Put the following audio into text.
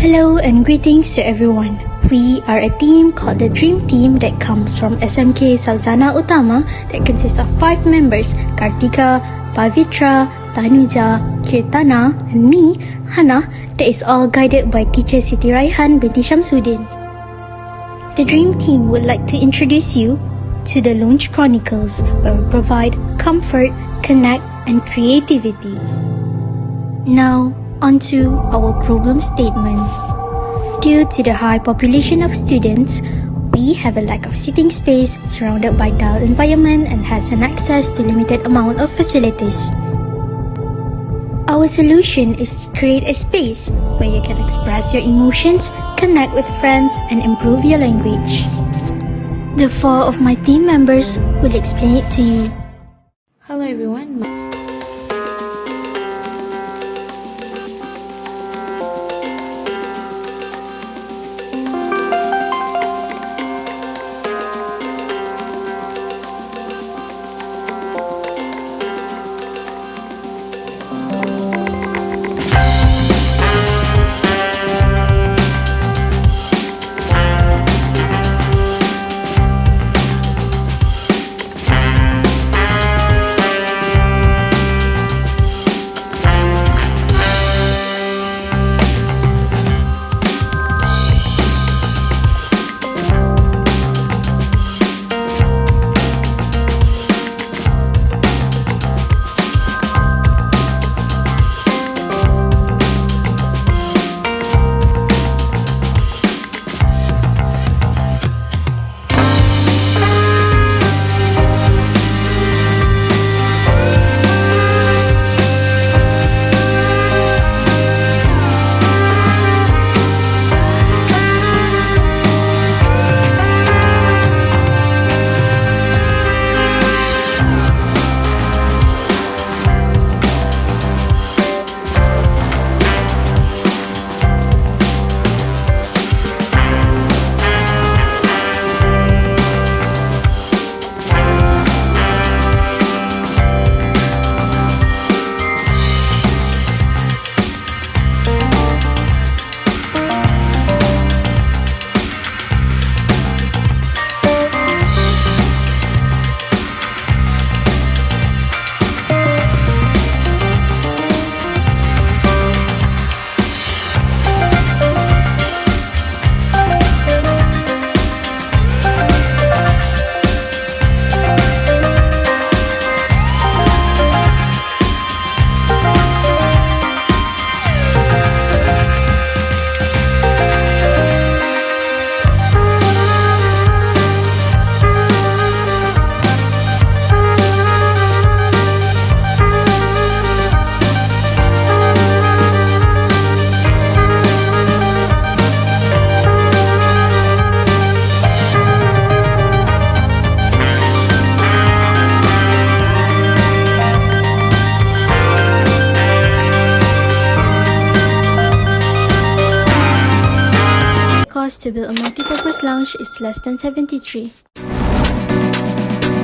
Hello and greetings to everyone. We are a team called the Dream Team that comes from SMK Saujana Utama that consists of 5 members, Kartika, Pavitra, Tanuja, Kirtana and me, Hana, that is all guided by teacher Siti Raihan binti Shamsuddin. The Dream Team would like to introduce you to the Launch Chronicles, where we provide comfort, connect and creativity. Now, onto our problem statement. Due to the high population of students, we have a lack of seating space surrounded by dull environment and has an access to limited amount of facilities. Our solution is to create a space where you can express your emotions, connect with friends, and improve your language. The 4 of my team members will explain it to you. Hello everyone. Cost to build a multi-purpose lounge is less than 73.